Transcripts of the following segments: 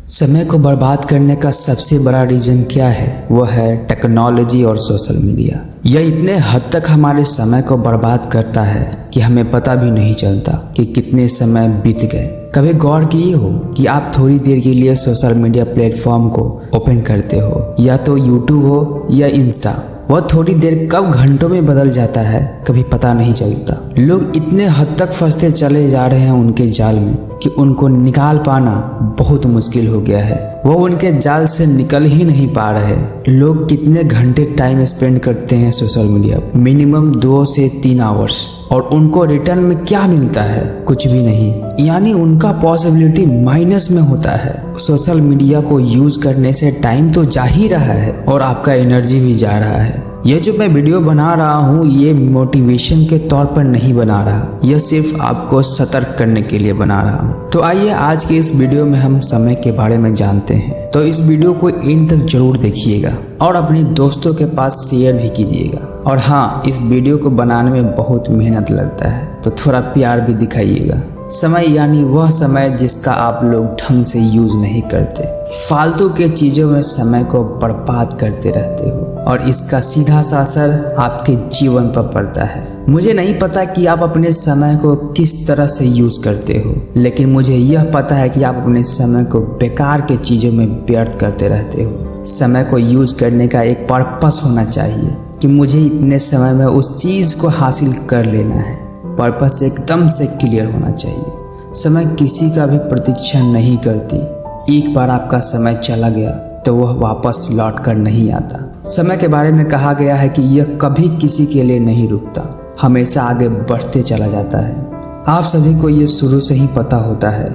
समय को बर्बाद करने का सबसे बड़ा रीज़न क्या है? वह है टेक्नोलॉजी और सोशल मीडिया। यह इतने हद तक हमारे समय को बर्बाद करता है कि हमें पता भी नहीं चलता कि कितने समय बीत गए। कभी गौर किए हो कि आप थोड़ी देर के लिए सोशल मीडिया प्लेटफॉर्म को ओपन करते हो, या तो यूट्यूब हो या इंस्टा, वह थोड़ी देर कब घंटों में बदल जाता है कभी पता नहीं चलता। लोग इतने हद तक फंसते चले जा रहे हैं उनके जाल में कि उनको निकाल पाना बहुत मुश्किल हो गया है। वो उनके जाल से निकल ही नहीं पा रहे। लोग कितने घंटे टाइम स्पेंड करते हैं सोशल मीडिया, मिनिमम 2 से 3 आवर्स, और उनको रिटर्न में क्या मिलता है? कुछ भी नहीं, यानी उनका पॉसिबिलिटी माइनस में होता है। सोशल मीडिया को यूज करने से टाइम तो जा ही रहा है और आपका एनर्जी भी जा रहा है। यह जो मैं वीडियो बना रहा हूँ ये मोटिवेशन के तौर पर नहीं बना रहा, यह सिर्फ आपको सतर्क करने के लिए बना रहा हूँ। तो आइए आज के इस वीडियो में हम समय के बारे में जानते हैं। तो इस वीडियो को एंड तक जरूर देखिएगा और अपने दोस्तों के पास शेयर भी कीजिएगा। और हाँ, इस वीडियो को बनाने में बहुत मेहनत लगता है, तो थोड़ा प्यार भी दिखाइएगा। समय यानी वह समय जिसका आप लोग ढंग से यूज नहीं करते, फालतू के चीज़ों में समय को बर्बाद करते रहते हो और इसका सीधा सा असर आपके जीवन पर पड़ता है। मुझे नहीं पता कि आप अपने समय को किस तरह से यूज करते हो, लेकिन मुझे यह पता है कि आप अपने समय को बेकार के चीज़ों में व्यर्थ करते रहते हो। समय को यूज करने का एक पर्पस होना चाहिए कि मुझे इतने समय में उस चीज़ को हासिल कर लेना है। पर्पस एकदम से क्लियर होना चाहिए। समय किसी का भी प्रतीक्षा नहीं करती। एक बार आपका समय चला गया तो वह वापस लौट कर नहीं आता। समय के बारे में कहा गया है कि यह कभी किसी के लिए नहीं रुकता, हमेशा आगे बढ़ते चला जाता है। आप सभी को ये शुरू से ही पता होता है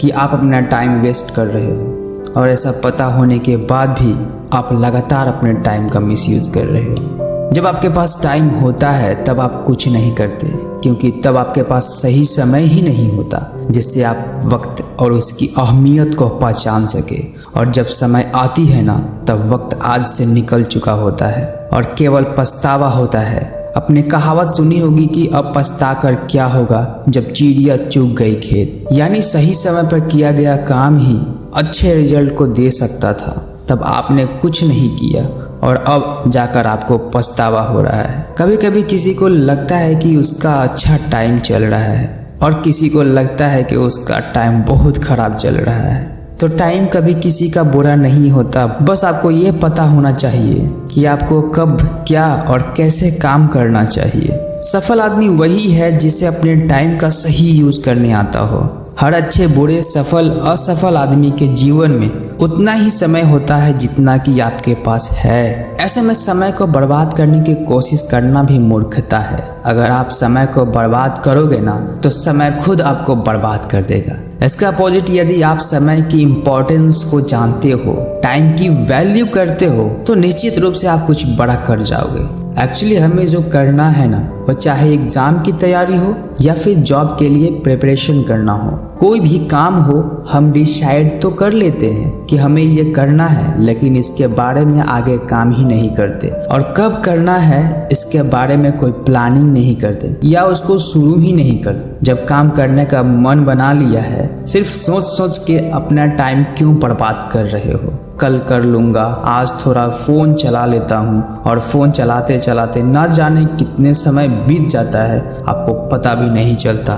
कि आप अपना टाइम वेस्ट कर रहे हो, और ऐसा पता होने के बाद भी आप लगातार अपने टाइम का मिसयूज कर रहे हो। जब आपके पास टाइम होता है तब आप कुछ नहीं करते, क्योंकि तब आपके पास सही समय ही नहीं होता जिससे आप वक्त और उसकी अहमियत को पहचान सके। और जब समय आती है ना, तब वक्त आज से निकल चुका होता है और केवल पछतावा होता है। अपने कहावत सुनी होगी कि अब पछता कर क्या होगा जब चिड़िया चुग गई खेत, यानी सही समय पर किया गया काम ही अच्छे रिजल्ट को दे सकता था। तब आपने कुछ नहीं किया और अब जाकर आपको पछतावा हो रहा है। कभी कभी किसी को लगता है कि उसका अच्छा टाइम चल रहा है और किसी को लगता है कि उसका टाइम बहुत खराब चल रहा है। तो टाइम कभी किसी का बुरा नहीं होता, बस आपको ये पता होना चाहिए कि आपको कब क्या और कैसे काम करना चाहिए। सफल आदमी वही है जिसे अपने टाइम का सही यूज करने आता हो। हर अच्छे बुरे सफल असफल आदमी के जीवन में उतना ही समय होता है जितना कि आपके पास है। ऐसे में समय को बर्बाद करने की कोशिश करना भी मूर्खता है। अगर आप समय को बर्बाद करोगे ना, तो समय खुद आपको बर्बाद कर देगा। इसका अपोजिट, यदि आप समय की इम्पोर्टेंस को जानते हो, टाइम की वैल्यू करते हो, तो निश्चित रूप से आप कुछ बड़ा कर जाओगे। एक्चुअली हमें जो करना है ना, वो चाहे एग्जाम की तैयारी हो या फिर जॉब के लिए प्रिपरेशन करना हो, कोई भी काम हो, हम डिसाइड तो कर लेते हैं कि हमें ये करना है, लेकिन इसके बारे में आगे काम ही नहीं करते। और कब करना है इसके बारे में कोई प्लानिंग नहीं करते या उसको शुरू ही नहीं करते। जब काम करने का मन बना लिया है, सिर्फ सोच सोच के अपना टाइम क्यों बर्बाद कर रहे हो? कल कर लूँगा, आज थोड़ा फ़ोन चला लेता हूँ, और फ़ोन चलाते चलाते ना जाने कितने समय बीत जाता है, आपको पता भी नहीं चलता।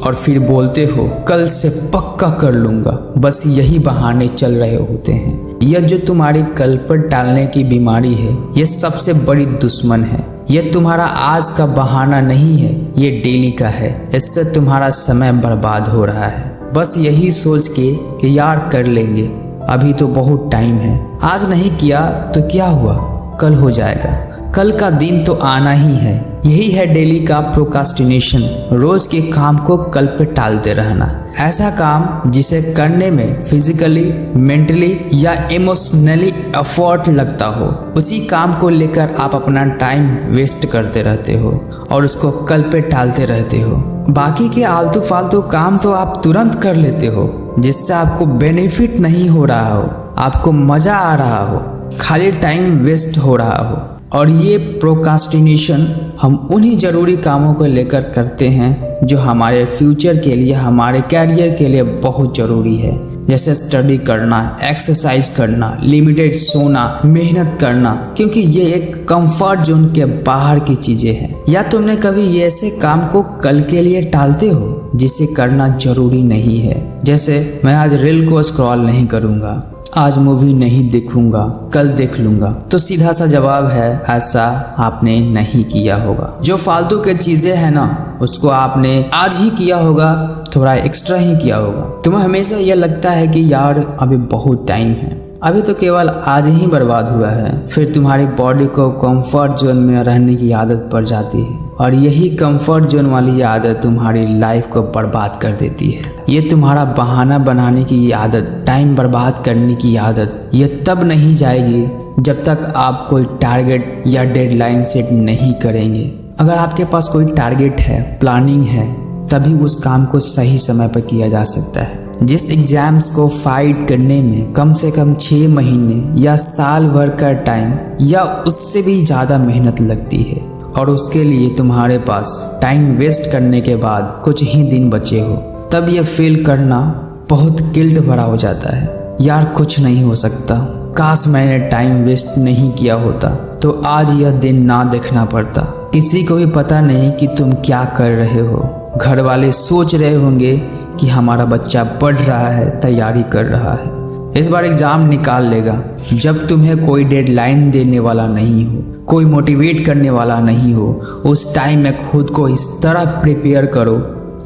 और फिर बोलते हो कल से पक्का कर लूँगा। बस यही बहाने चल रहे होते हैं। यह जो तुम्हारी कल पर टालने की बीमारी है, यह सबसे बड़ी दुश्मन है। यह तुम्हारा आज का बहाना नहीं है, ये डेली का है। इससे तुम्हारा समय बर्बाद हो रहा है, बस यही सोच के कि यार कर लेंगे, अभी तो बहुत टाइम है, आज नहीं किया तो क्या हुआ, कल हो जाएगा, कल का दिन तो आना ही है। यही है डेली का प्रोक्रास्टिनेशन, रोज के काम को कल पे टालते रहना। ऐसा काम जिसे करने में फिजिकली, मेंटली या इमोशनली एफर्ट लगता हो, उसी काम को लेकर आप अपना टाइम वेस्ट करते रहते हो और उसको कल पे टालते रहते हो। बाकी के आलतू फालतू काम तो आप तुरंत कर लेते हो, जिससे आपको बेनिफिट नहीं हो रहा हो, आपको मजा आ रहा हो, खाली टाइम वेस्ट हो रहा हो। और ये प्रोक्रास्टिनेशन हम उन्हीं ज़रूरी कामों को लेकर करते हैं जो हमारे फ्यूचर के लिए, हमारे कैरियर के लिए बहुत ज़रूरी है। जैसे स्टडी करना, एक्सरसाइज करना, लिमिटेड सोना, मेहनत करना, क्योंकि ये एक कंफर्ट जोन के बाहर की चीजें हैं। या तुमने कभी ये ऐसे काम को कल के लिए टालते हो जिसे करना जरूरी नहीं है, जैसे मैं आज रील को स्क्रॉल नहीं करूंगा, आज मूवी नहीं देखूंगा, कल देख लूंगा। तो सीधा सा जवाब है ऐसा आपने नहीं किया होगा। जो फालतू के चीजें हैं ना, उसको आपने आज ही किया होगा, थोड़ा एक्स्ट्रा ही किया होगा। तुम्हें हमेशा यह लगता है कि यार अभी बहुत टाइम है, अभी तो केवल आज ही बर्बाद हुआ है। फिर तुम्हारी बॉडी को कंफर्ट जोन में रहने की आदत पड़ जाती है और यही कंफर्ट जोन वाली आदत तुम्हारी लाइफ को बर्बाद कर देती है। ये तुम्हारा बहाना बनाने की आदत, टाइम बर्बाद करने की आदत, ये तब नहीं जाएगी जब तक आप कोई टारगेट या डेडलाइन सेट नहीं करेंगे। अगर आपके पास कोई टारगेट है, प्लानिंग है, तभी उस काम को सही समय पर किया जा सकता है। जिस एग्जाम्स को फाइट करने में कम से कम 6 महीने या साल भर का टाइम या उससे भी ज़्यादा मेहनत लगती है और उसके लिए तुम्हारे पास टाइम वेस्ट करने के बाद कुछ ही दिन बचे हो, तब ये फील करना बहुत गिल्ट भरा हो जाता है। यार कुछ नहीं हो सकता, काश मैंने टाइम वेस्ट नहीं किया होता तो आज यह दिन ना देखना पड़ता। किसी को भी पता नहीं कि तुम क्या कर रहे हो। घर वाले सोच रहे होंगे कि हमारा बच्चा पढ़ रहा है, तैयारी कर रहा है, इस बार एग्जाम निकाल लेगा। जब तुम्हें कोई डेडलाइन देने वाला नहीं हो, कोई मोटिवेट करने वाला नहीं हो, उस टाइम में खुद को इस तरह प्रिपेयर करो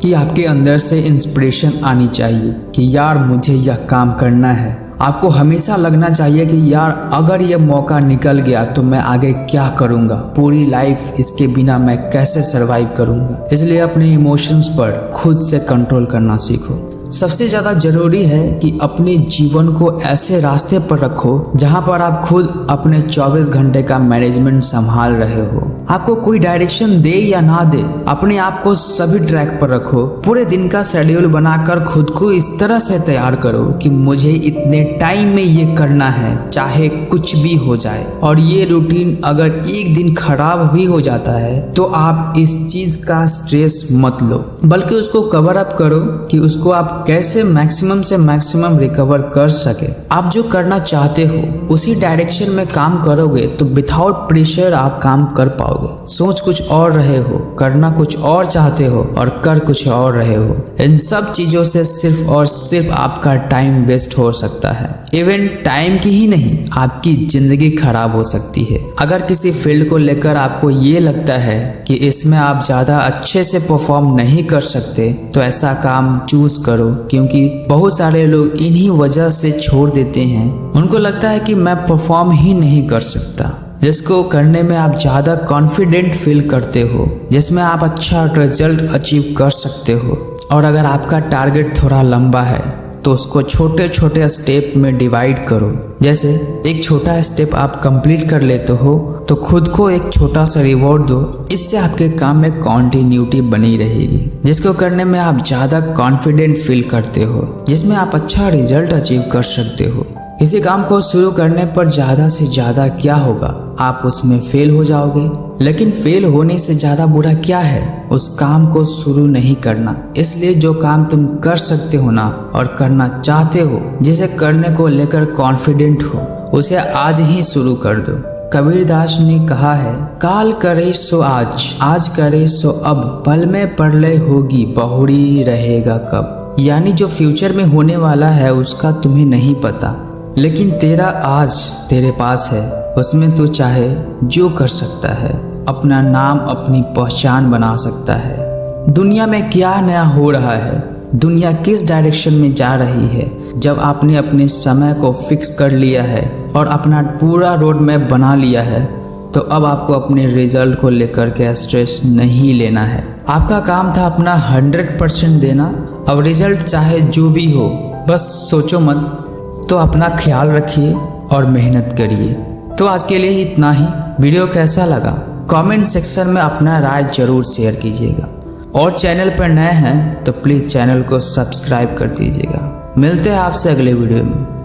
कि आपके अंदर से इंस्पिरेशन आनी चाहिए कि यार मुझे यह काम करना है। आपको हमेशा लगना चाहिए कि यार अगर यह मौका निकल गया तो मैं आगे क्या करूंगा, पूरी लाइफ इसके बिना मैं कैसे सरवाइव करूंगा। इसलिए अपने इमोशंस पर खुद से कंट्रोल करना सीखो। सबसे ज़्यादा ज़रूरी है कि अपने जीवन को ऐसे रास्ते पर रखो जहां पर आप खुद अपने 24 घंटे का मैनेजमेंट संभाल रहे हो। आपको कोई डायरेक्शन दे या ना दे, अपने आप को सभी ट्रैक पर रखो। पूरे दिन का शेड्यूल बनाकर खुद को इस तरह से तैयार करो कि मुझे इतने टाइम में ये करना है, चाहे कुछ भी हो जाए। और ये रूटीन अगर एक दिन खराब भी हो जाता है तो आप इस चीज़ का स्ट्रेस मत लो, बल्कि उसको कवर अप करो कि उसको आप कैसे मैक्सिमम से मैक्सिमम रिकवर कर सके। आप जो करना चाहते हो उसी डायरेक्शन में काम करोगे तो विदाउट प्रेशर आप काम कर पाओगे। सोच कुछ और रहे हो, करना कुछ और चाहते हो और कर कुछ और रहे हो। इन सब चीजों से सिर्फ और सिर्फ आपका टाइम वेस्ट हो सकता है। इवन टाइम की ही नहीं, आपकी जिंदगी खराब हो सकती है। अगर किसी फील्ड को लेकर आपको ये लगता है कि इसमें आप ज्यादा अच्छे से परफॉर्म नहीं कर सकते तो ऐसा काम चूज करो, क्योंकि बहुत सारे लोग इन्हीं वजह से छोड़ देते हैं। उनको लगता है कि मैं परफॉर्म ही नहीं कर सकता, जिसको करने में आप ज़्यादा कॉन्फिडेंट फील करते हो, जिसमें आप अच्छा रिजल्ट अचीव कर सकते हो। और अगर आपका टारगेट थोड़ा लंबा है तो उसको छोटे छोटे स्टेप में डिवाइड करो। जैसे एक छोटा स्टेप आप कंप्लीट कर लेते हो तो खुद को एक छोटा सा रिवॉर्ड दो। इससे आपके काम में कॉन्टिन्यूटी बनी रहेगी, जिसको करने में आप ज़्यादा कॉन्फिडेंट फील करते हो, जिसमें आप अच्छा रिजल्ट अचीव कर सकते हो। किसी काम को शुरू करने पर ज़्यादा से ज़्यादा क्या होगा, आप उसमें फेल हो जाओगे। लेकिन फेल होने से ज़्यादा बुरा क्या है, उस काम को शुरू नहीं करना। इसलिए जो काम तुम कर सकते हो ना और करना चाहते हो, जिसे करने को लेकर कॉन्फिडेंट हो, उसे आज ही शुरू कर दो। कबीरदास ने कहा है, काल करे सो आज, आज करे सो अब, पल में प्रलय होगी बहुरी रहेगा कब। यानी जो फ्यूचर में होने वाला है उसका तुम्हें नहीं पता, लेकिन तेरा आज तेरे पास है, उसमें तू चाहे जो कर सकता है, अपना नाम अपनी पहचान बना सकता है। दुनिया में क्या नया हो रहा है, दुनिया किस डायरेक्शन में जा रही है, जब आपने अपने समय को फिक्स कर लिया है और अपना पूरा रोड मैप बना लिया है तो अब आपको अपने रिजल्ट को लेकर के स्ट्रेस नहीं लेना है। आपका काम था अपना 100% देना, अब रिजल्ट चाहे जो भी हो बस सोचो मत। तो अपना ख्याल रखिए और मेहनत करिए। तो आज के लिए इतना ही। वीडियो कैसा लगा कमेंट सेक्शन में अपना राय जरूर शेयर कीजिएगा और चैनल पर नए हैं तो प्लीज़ चैनल को सब्सक्राइब कर दीजिएगा। मिलते हैं आपसे अगले वीडियो में।